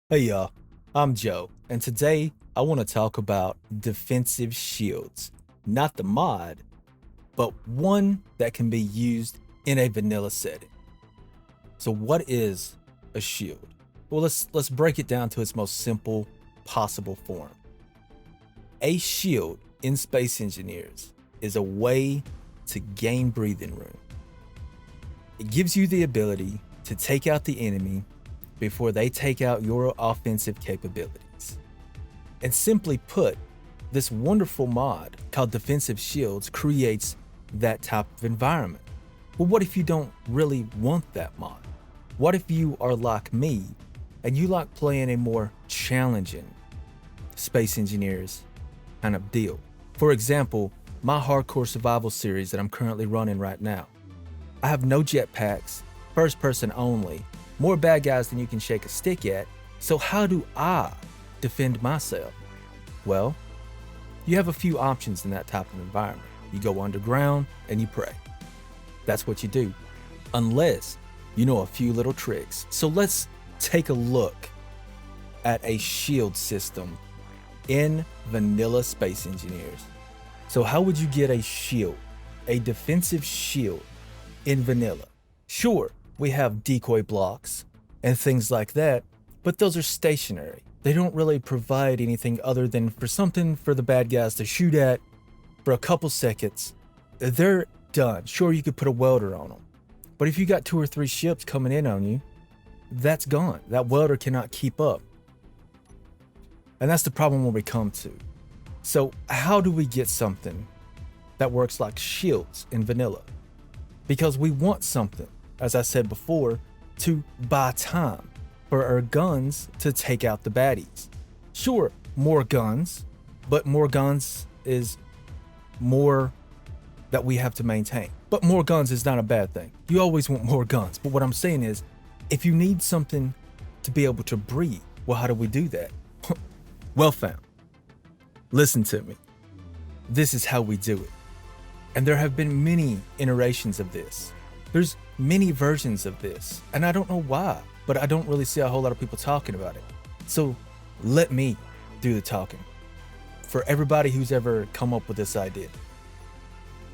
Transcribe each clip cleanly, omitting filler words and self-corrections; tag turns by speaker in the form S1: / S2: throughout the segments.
S1: Hey y'all, I'm Joe, and today I want to talk about defensive shields. Not the mod, but one that can be used in a vanilla setting. So what is a shield? Well, let's break it down to its most simple possible form. A shield in Space Engineers is a way to gain breathing room. It gives you the ability to take out the enemy before they take out your offensive capabilities. And simply put, this wonderful mod called Defensive Shields creates that type of environment. Well, what if you don't really want that mod? What if you are like me and you like playing a more challenging Space Engineers kind of deal? For example, my hardcore survival series that I'm currently running right now. I have no jetpacks, first person only, more bad guys than you can shake a stick at, so how do I defend myself? Well, you have a few options in that type of environment. You go underground and you pray. That's what you do, unless you know a few little tricks. So let's take a look at a shield system in vanilla Space Engineers. So how would you get a shield, a defensive shield in vanilla? Sure, we have decoy blocks and things like that, but those are stationary. They don't really provide anything other than for something for the bad guys to shoot at for a couple seconds. They're done. Sure, you could put a welder on them, but if you got 2 or 3 ships coming in on you, that's gone. That welder cannot keep up. And that's the problem when we come to. So how do we get something that works like shields in vanilla? Because we want something, as I said before, to buy time for our guns to take out the baddies. Sure, more guns, but more guns is more that we have to maintain. But more guns is not a bad thing. You always want more guns. But what I'm saying is, if you need something to be able to breathe, well, how do we do that? Well found. Listen to me. This is how we do it. And there have been many iterations of this. There's many versions of this, and I don't know why, but I don't really see a whole lot of people talking about it. So let me do the talking for everybody who's ever come up with this idea.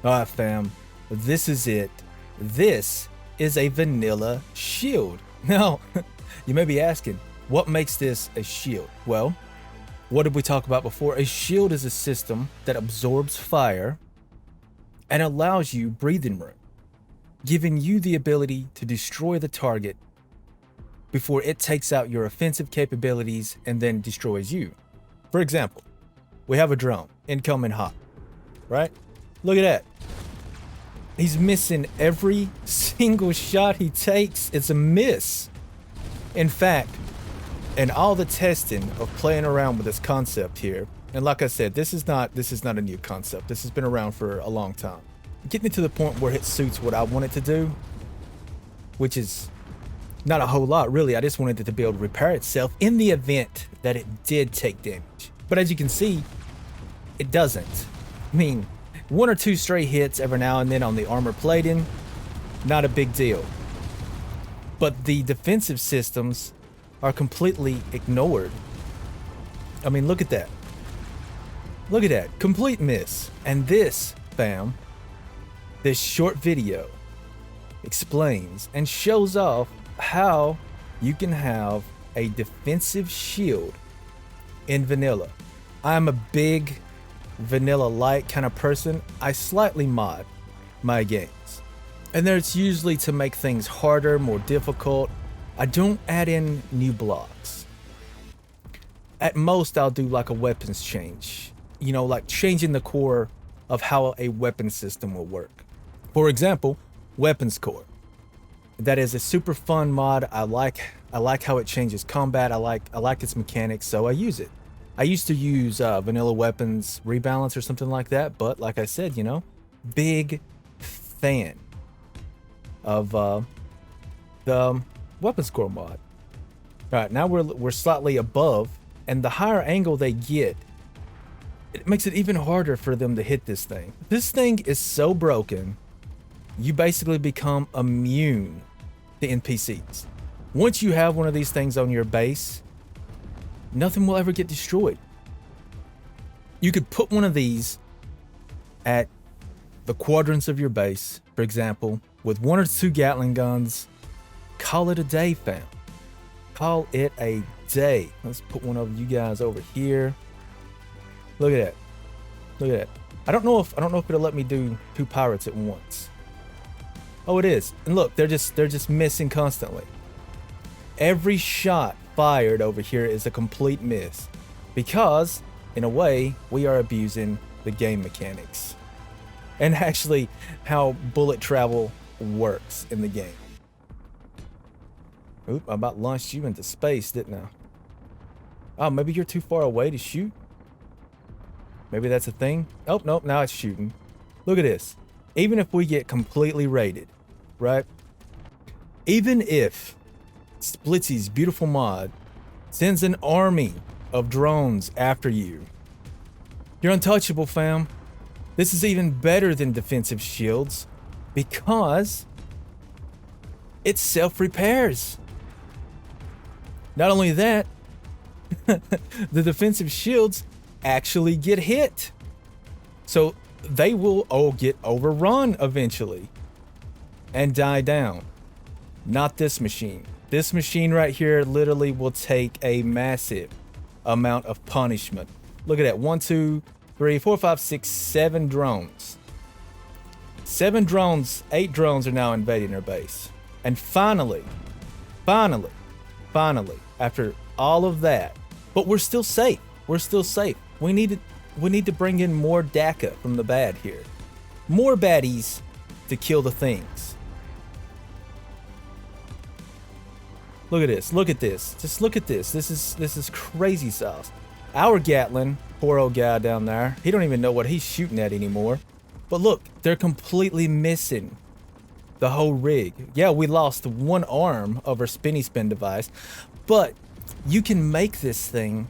S1: All right, fam, this is it. This is a vanilla shield. Now, you may be asking, what makes this a shield? Well, what did we talk about before? A shield is a system that absorbs fire and allows you breathing room, giving you the ability to destroy the target before it takes out your offensive capabilities and then destroys you. For example, we have a drone incoming hot, right? Look at that. He's missing every single shot he takes. It's a miss. In fact, in all the testing of playing around with this concept here, and like I said, this is not a new concept. This has been around for a long time. Getting it to the point where it suits what I want it to do, which is not a whole lot really. I just wanted it to be able to repair itself in the event that it did take damage. But as you can see, it doesn't. I mean, 1 or 2 stray hits every now and then on the armor plating, not a big deal. But the defensive systems are completely ignored. I mean, look at that. Look at that, complete miss. And this, fam, this short video explains and shows off how you can have a defensive shield in vanilla. I'm a big vanilla light kind of person. I slightly mod my games, and there's usually to make things harder, more difficult. I don't add in new blocks. At most, I'll do like a weapons change, you know, like changing the core of how a weapon system will work. For example, weapons core. That is a super fun mod. I like how it changes combat. I like its mechanics, so I use it. I used to use vanilla weapons rebalance or something like that, but like I said, you know, big fan of the weapons core mod. All right, now we're slightly above, and the higher angle they get, it makes it even harder for them to hit this thing. This thing is so broken, you basically become immune to NPCs. Once you have one of these things on your base, nothing will ever get destroyed. You could put one of these at the quadrants of your base, for example, with 1 or 2 Gatling guns. Call it a day, fam. Call it a day. Let's put one of you guys over here. Look at that. Look at that. I don't know if it'll let me do 2 pirates at once. Oh, it is. And look, they're just missing constantly. Every shot fired over here is a complete miss, because in a way we are abusing the game mechanics and actually how bullet travel works in the game. Oop, I about launched you into space, didn't I? Oh, maybe you're too far away to shoot. Maybe that's a thing. Oh, nope, now it's shooting. Look at this. Even if we get completely raided, right? Even if Splitsy's beautiful mod sends an army of drones after you, you're untouchable, fam. This is even better than defensive shields because it self-repairs. Not only that, the defensive shields actually get hit. So they will all get overrun eventually and die down. Not this machine. This machine right here literally will take a massive amount of punishment. Look at that. 1, 2, 3, 4, 5, 6, 7 drones. 7 drones, 8 drones are now invading our base. And finally, after all of that, but we're still safe. We're still safe. We need to bring in more DACA from the bad here. More baddies to kill the things. Look at this. Look at this. Just look at this. This is crazy sauce. Our Gatling, poor old guy down there, he don't even know what he's shooting at anymore. But look, they're completely missing the whole rig. Yeah, we lost 1 arm of our spinny spin device, but you can make this thing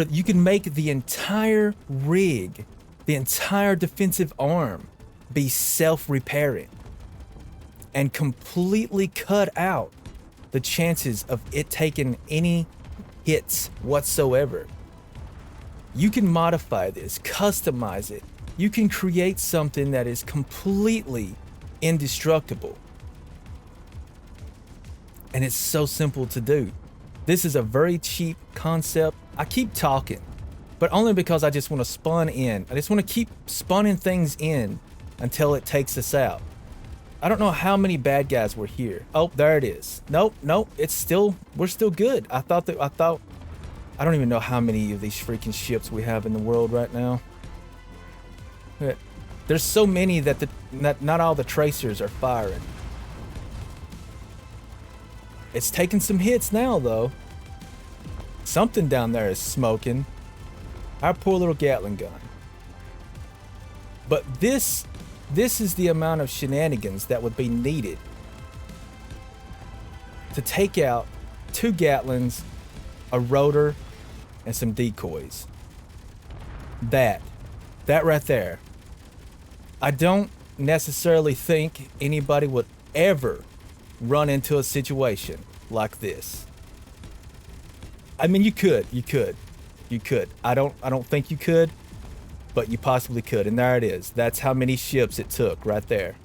S1: you can make the entire rig, the entire defensive arm be self-repairing and completely cut out the chances of it taking any hits whatsoever. You can modify this, customize it. You can create something that is completely indestructible. And it's so simple to do. This is a very cheap concept. I keep talking, but only because I just want to spawn in. I just want to keep spawning things in until it takes us out. I don't know how many bad guys were here. Oh, there it is. Nope, we're still good. I don't even know how many of these freaking ships we have in the world right now. There's so many that not all the tracers are firing. It's taking some hits now, though. Something down there is smoking. Our poor little Gatling gun. But this is the amount of shenanigans that would be needed to take out 2 Gatlings, a rotor, and some decoys. That right there. I don't necessarily think anybody would ever run into a situation like this. I mean, you could. I don't think you could, but you possibly could. And there it is. That's how many ships it took right there.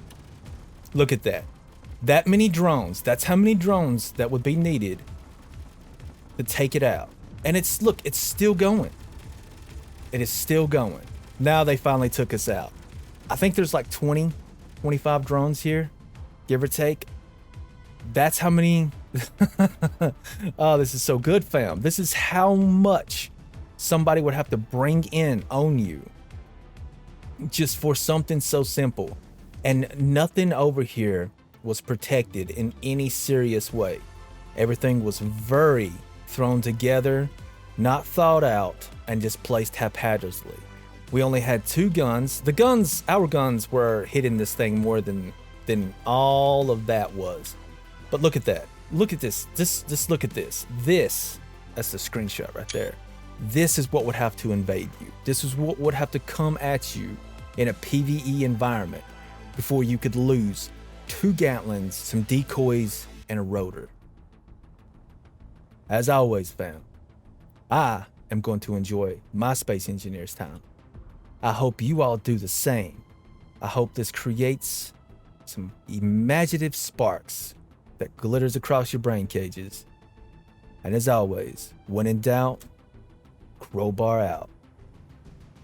S1: Look at that. That many drones. That's how many drones that would be needed to take it out. And it's still going. It is still going. Now they finally took us out. I think there's like 25 drones here, give or take. That's how many. Oh, this is so good, fam. This is how much somebody would have to bring in on you just for something so simple. And nothing over here was protected in any serious way. Everything was very thrown together, not thought out, and just placed haphazardly. We only had 2 guns. Our guns were hitting this thing more than all of that was. But look at that. Look at this. Just look at this. That's the screenshot right there. This is what would have to invade you. This is what would have to come at you in a PvE environment before you could lose 2 Gatlings, some decoys, and a rotor. As always, fam, I am going to enjoy my space engineer's time. I hope you all do the same. I hope this creates some imaginative sparks that glitters across your brain cages. And as always, when in doubt, crowbar out.